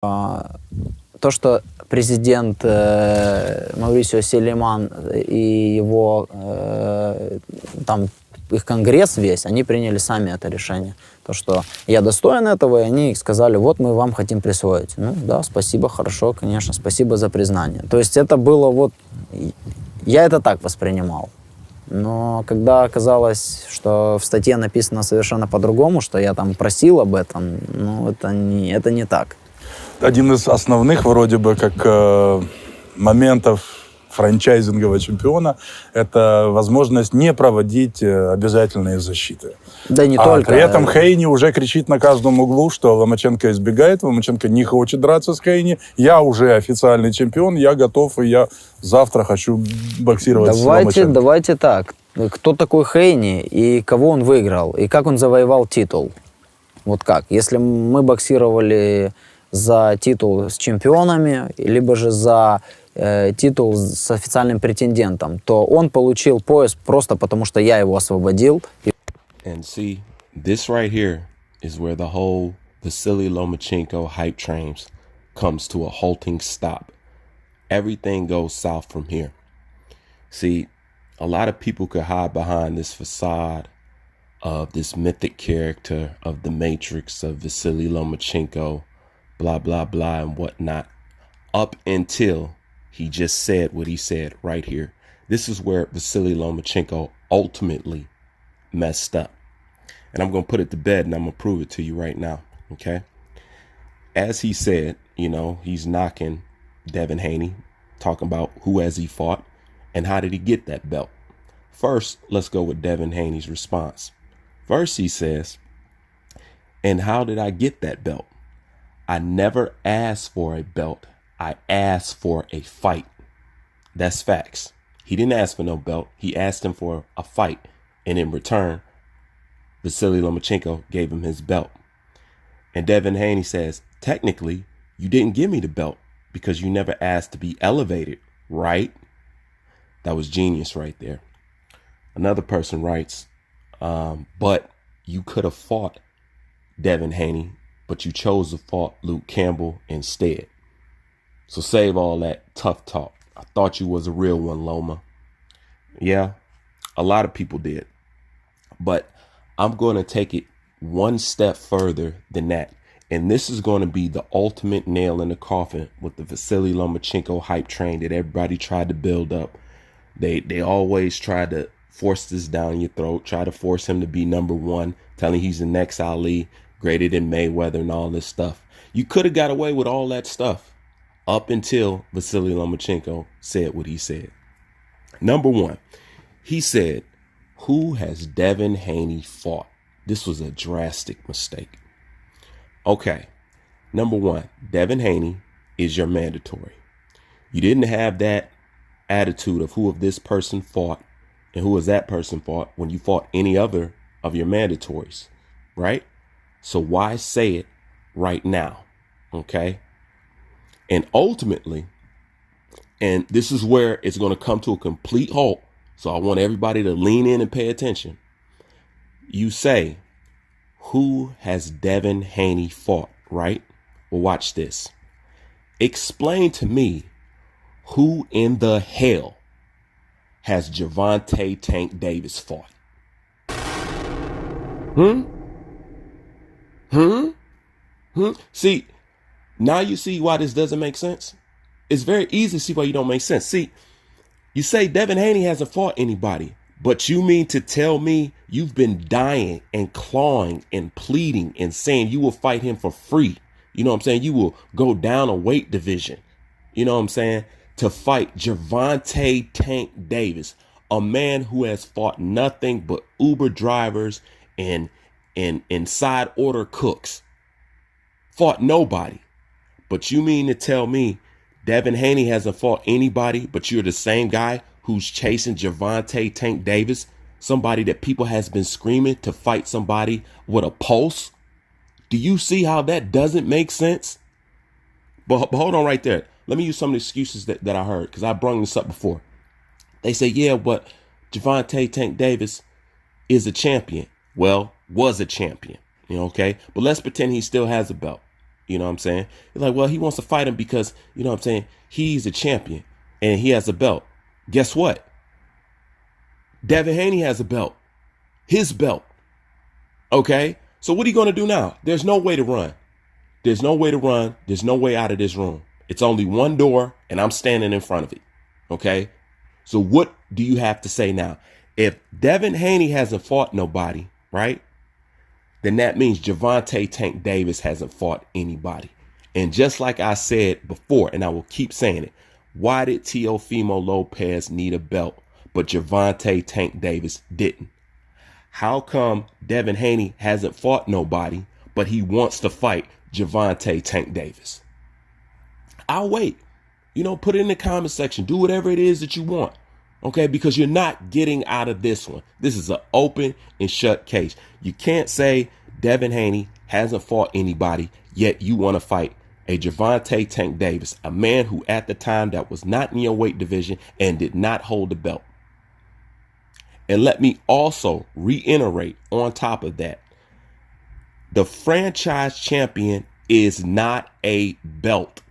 То, что президент Маурисио Сулейман и его там их конгресс весь, они приняли сами это решение. То, что я достоин этого, и они сказали, вот мы вам хотим присвоить. Ну да, спасибо, хорошо, конечно, спасибо за признание. То есть это было вот... Я это так воспринимал. Но когда оказалось, что в статье написано совершенно по-другому, что я там просил об этом, ну это не так. Один из основных, вроде бы, как моментов франчайзингового чемпиона – это возможность не проводить обязательные защиты. Да не только. При этом Хейни уже кричит на каждом углу, что Ломаченко избегает, Ломаченко не хочет драться с Хейни. Я уже официальный чемпион, я готов, и я завтра хочу боксировать с Ломаченко. Давайте так. Кто такой Хейни и кого он выиграл? И как он завоевал титул? Вот как? Если мы боксировали за титул с чемпионами, либо же за титул с официальным претендентом, то он получил пояс просто потому, что я его освободил. And see, this right here is where the whole Vasily Lomachenko hype trains comes to a halting stop. Everything goes south from here. See, a lot of people could hide behind this facade of this mythic character of the Matrix of Vasily Lomachenko, blah, blah, blah, and whatnot, up until he just said what he said right here. This is where Vasily Lomachenko ultimately messed up. And I'm going to put it to bed and I'm going to prove it to you right now. Okay. As he said, you know, he's knocking Devin Haney, talking about who has he fought and how did he get that belt. First, let's go with Devin Haney's response. First, he says, and how did I get that belt? I never asked for a belt. I asked for a fight. That's facts. He didn't ask for no belt. He asked him for a fight. And in return, Vasily Lomachenko gave him his belt. And Devin Haney says, technically, you didn't give me the belt because you never asked to be elevated, right? That was genius right there. Another person writes, but you could have fought Devin Haney, but you chose to fight Luke Campbell instead. So save all that tough talk. I thought you was a real one, Loma. Yeah, a lot of people did. But I'm going to take it one step further than that. And this is going to be the ultimate nail in the coffin with the Vasily Lomachenko hype train that everybody tried to build up. They always tried to force this down your throat, try to force him to be number one, telling he's the next Ali, greater than Mayweather and all this stuff. You could have got away with all that stuff up until Vasily Lomachenko said what he said. Number one, he said, who has Devin Haney fought? This was a drastic mistake. Okay, number one, Devin Haney is your mandatory. You didn't have that attitude of who of this person fought and who has that person fought when you fought any other of your mandatories, right? So why say it right now? Okay. And ultimately, and this is where it's going to come to a complete halt. So I want everybody to lean in and pay attention. You say, who has Devin Haney fought, right? Well, watch this. Explain to me who in the hell has Gervonta Tank Davis fought? See, now you see why this doesn't make sense. It's very easy to see why you don't make sense. See, you say Devin Haney hasn't fought anybody, but you mean to tell me you've been dying and clawing and pleading and saying you will fight him for free. You know what I'm saying? You will go down a weight division. You know what I'm saying? To fight Gervonta Tank Davis, a man who has fought nothing but Uber drivers and side order cooks. Fought nobody. But you mean to tell me Devin Haney hasn't fought anybody, but you're the same guy who's chasing Gervonta Tank Davis, somebody that people has been screaming to fight somebody with a pulse? Do you see how that doesn't make sense? But hold on right there. Let me use some of the excuses that I heard, because I brought this up before. They say, yeah, but Gervonta Tank Davis is a champion. Well, was a champion, okay? But let's pretend he still has a belt. You know what I'm saying? You're like, well, he wants to fight him because, you know what I'm saying, he's a champion and he has a belt. Guess what? Devin Haney has a belt. His belt. Okay? So what are you going to do now? There's no way to run. There's no way to run. There's no way out of this room. It's only one door and I'm standing in front of it. Okay? So what do you have to say now? If Devin Haney hasn't fought nobody, right? Then that means Gervonta Tank Davis hasn't fought anybody. And just like I said before, and I will keep saying it, why did Teofimo Lopez need a belt, but Gervonta Tank Davis didn't? How come Devin Haney hasn't fought nobody, but he wants to fight Gervonta Tank Davis? I'll wait. You know, put it in the comment section. Do whatever it is that you want. Okay, because you're not getting out of this one. This is an open and shut case. You can't say Devin Haney hasn't fought anybody, yet you want to fight a Gervonta Tank Davis, a man who at the time that was not in your weight division and did not hold the belt. And let me also reiterate on top of that, the franchise champion is not a belt.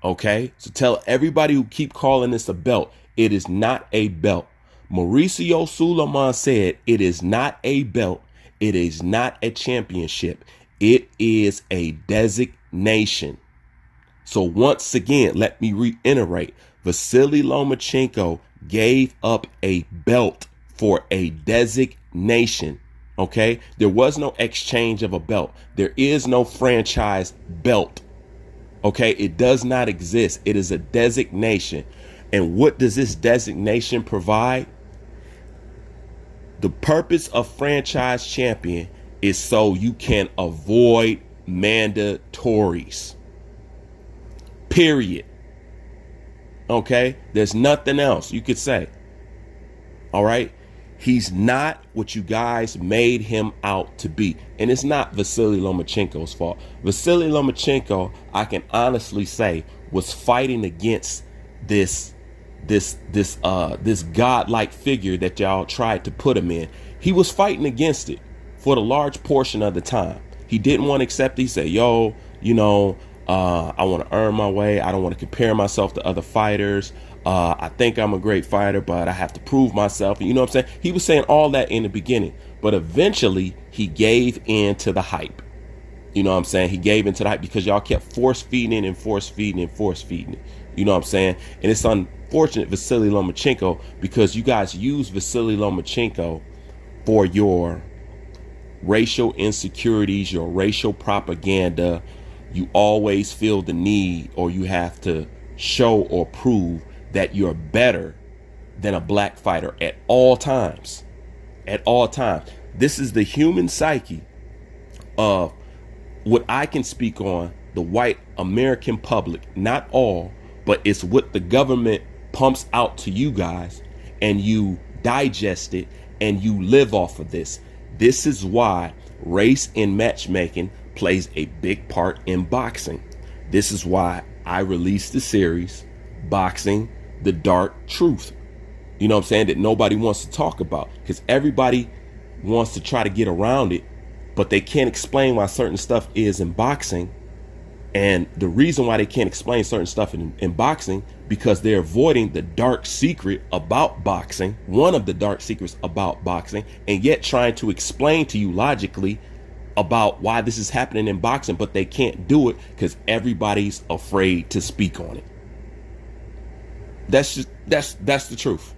Okay, so tell everybody who keep calling this a belt, it is not a belt. Mauricio Sulaiman said it is not a belt. It is not a championship. It is a designation. So once again, let me reiterate, Vasily Lomachenko gave up a belt for a designation. Okay, there was no exchange of a belt. There is no franchise belt. Okay, it does not exist. It is a designation. And what does this designation provide? The purpose of franchise champion is so you can avoid mandatories. Period. Okay, there's nothing else you could say. All right. He's not what you guys made him out to be. And it's not Vasily Lomachenko's fault. Vasily Lomachenko, I can honestly say, was fighting against this godlike figure that y'all tried to put him in. He was fighting against it for the large portion of the time. He didn't want to accept it. He said, yo, you know, I want to earn my way. I don't want to compare myself to other fighters. I think I'm a great fighter, but I have to prove myself. You know what I'm saying? He was saying all that in the beginning, but eventually he gave in to the hype. You know what I'm saying? He gave into the hype because y'all kept force feeding and force feeding and force feeding it. You know what I'm saying? And it's unfortunate, Vasily Lomachenko, because you guys use Vasily Lomachenko for your racial insecurities, your racial propaganda. You always feel the need, or you have to show or prove that you're better than a black fighter at all times. At all times. This is the human psyche of what I can speak on, the white American public. Not all, but it's what the government pumps out to you guys, and you digest it and you live off of this. This is why race in matchmaking plays a big part in boxing. This is why I released the series, Boxing, the Dark Truth. You know what I'm saying? That nobody wants to talk about because everybody wants to try to get around it, but they can't explain why certain stuff is in boxing. And the reason why they can't explain certain stuff in boxing, because they're avoiding the dark secret about boxing, one of the dark secrets about boxing, and yet trying to explain to you logically about why this is happening in boxing, but they can't do it because everybody's afraid to speak on it. That's the truth.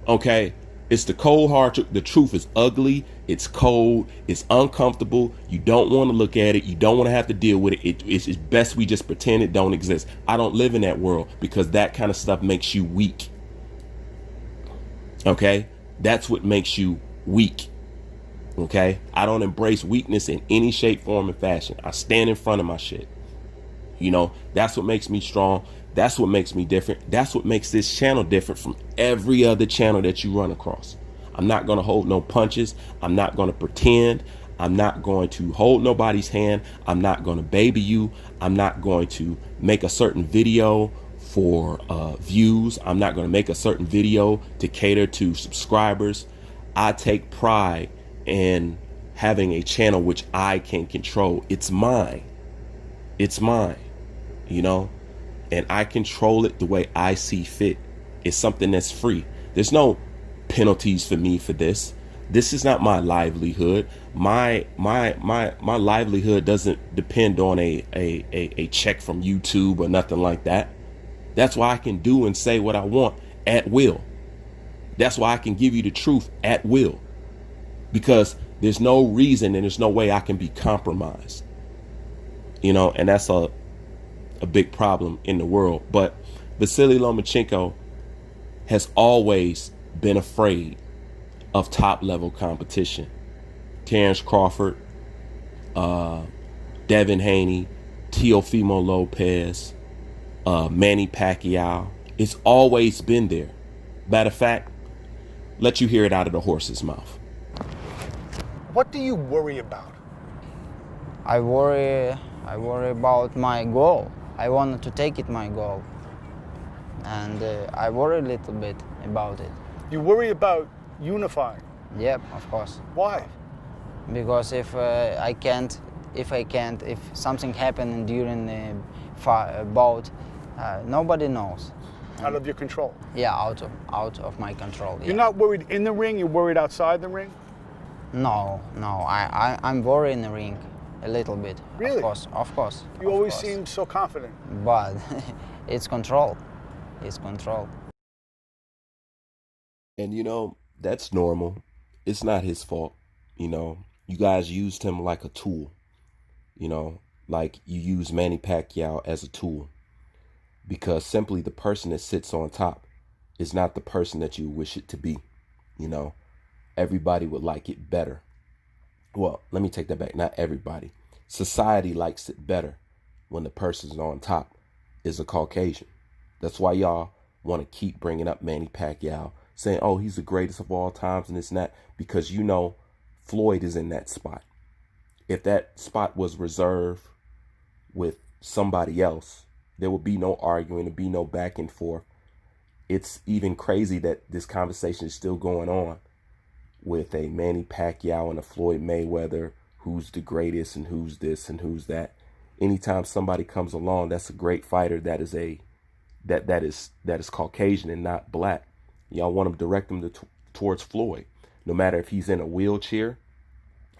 Okay. It's the cold hard truth. The truth is ugly. It's cold. It's uncomfortable. You don't want to look at it. You don't want to have to deal with it. It's best we just pretend it don't exist. I don't live in that world because that kind of stuff makes you weak. Okay. That's what makes you weak. Okay. I don't embrace weakness in any shape, form, and fashion. I stand in front of my shit. You know, that's what makes me strong. That's what makes me different. That's what makes this channel different from every other channel that you run across. I'm not going to hold no punches. I'm not going to pretend. I'm not going to hold nobody's hand. I'm not going to baby you. I'm not going to make a certain video for views. I'm not going to make a certain video to cater to subscribers. I take pride in having a channel which I can control. It's mine. It's mine, you know, and I control it the way I see fit. It's something that's free. There's no penalties for me for this. This is not my livelihood. My livelihood doesn't depend on a check from YouTube or nothing like that. That's why I can do and say what I want at will. That's why I can give you the truth at will, because there's no reason and there's no way I can be compromised, you know, and that's a big problem in the world. But Vasily Lomachenko has always been afraid of top level competition. Terrence Crawford, Devin Haney, Teofimo Lopez, Manny Pacquiao. It's always been there. Matter of fact, let you hear it out of the horse's mouth. What do you worry about? I worry about my goal. I wanted to take it my goal, and I worry a little bit about it. You worry about unifying. Yep, of course. Why? Because if something happened during the bout, nobody knows. Out of your control. Yeah, out of my control. Yeah. You're not worried in the ring, you're worried outside the ring? No, I'm worried in the ring a little bit. Really? Of course. You always seem so confident. But it's control. It's control. And you know, that's normal. It's not his fault. You know, you guys used him like a tool, you know, like you use Manny Pacquiao as a tool, because simply the person that sits on top is not the person that you wish it to be. You know, everybody would like it better. Well, let me take that back. Not everybody. Society likes it better when the person on top is a Caucasian. That's why y'all want to keep bringing up Manny Pacquiao, saying, oh, he's the greatest of all times and this and that, because you know Floyd is in that spot. If that spot was reserved with somebody else, there would be no arguing, there'd be no back and forth. It's even crazy that this conversation is still going on with a Manny Pacquiao and a Floyd Mayweather, who's the greatest and who's this and who's that. Anytime somebody comes along that's a great fighter, that is Caucasian and not black, y'all want to direct them towards Floyd, no matter if he's in a wheelchair,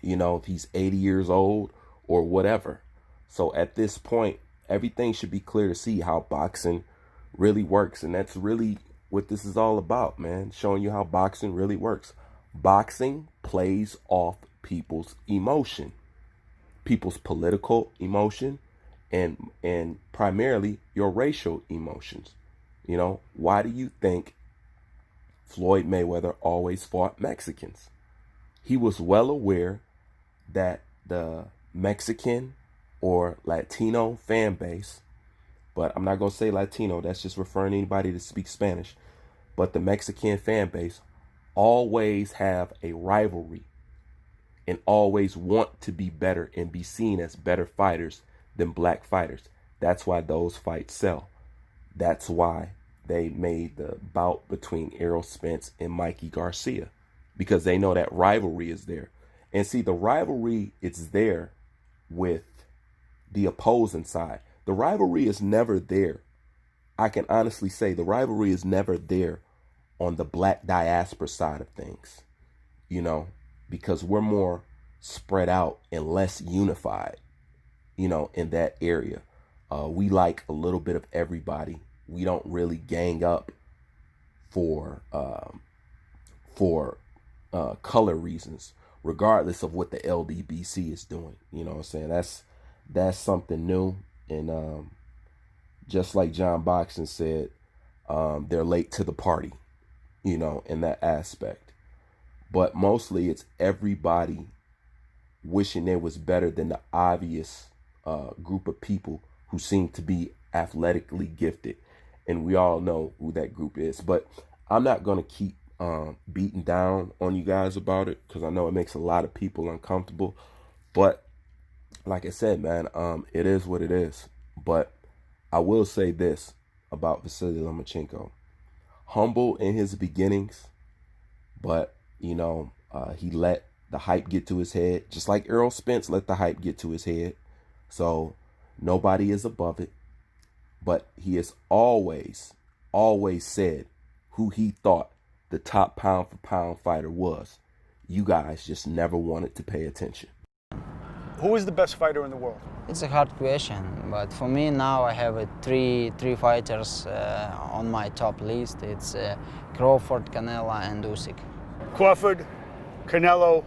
you know, if he's 80 years old or whatever. So at this point, everything should be clear to see how boxing really works. And that's really what this is all about, man. Showing you how boxing really works. Boxing plays off people's emotion, people's political emotion, and primarily your racial emotions. You know, why do you think Floyd Mayweather always fought Mexicans? He was well aware that the Mexican or Latino fan base, but I'm not going to say Latino, that's just referring to anybody that speaks Spanish, but the Mexican fan base always have a rivalry and always want to be better and be seen as better fighters than black fighters. That's why those fights sell. That's why they made the bout between Errol Spence and Mikey Garcia, because they know that rivalry is there. And see, the rivalry is there with the opposing side. The rivalry is never there. I can honestly say the rivalry is never there on the black diaspora side of things, you know, because we're more spread out and less unified, you know, in that area. We like a little bit of everybody. We don't really gang up for color reasons, regardless of what the LDBC is doing. You know what I'm saying? That's something new. And just like John Boxon said, they're late to the party, you know, in that aspect. But mostly it's everybody wishing they was better than the obvious group of people who seem to be athletically gifted. And we all know who that group is. But I'm not going to keep beating down on you guys about it, because I know it makes a lot of people uncomfortable. But like I said, man, it is what it is. But I will say this about Vasily Lomachenko. Humble in his beginnings, but, you know, he let the hype get to his head, just like Errol Spence let the hype get to his head. So Nobody is above it. But he has always said who he thought the top pound for pound fighter was. You guys just never wanted to pay attention. Who is the best fighter in the world? It's a hard question, but for me now I have three fighters on my top list. It's Crawford, Canelo, and Usyk. Crawford, Canelo,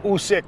Usyk.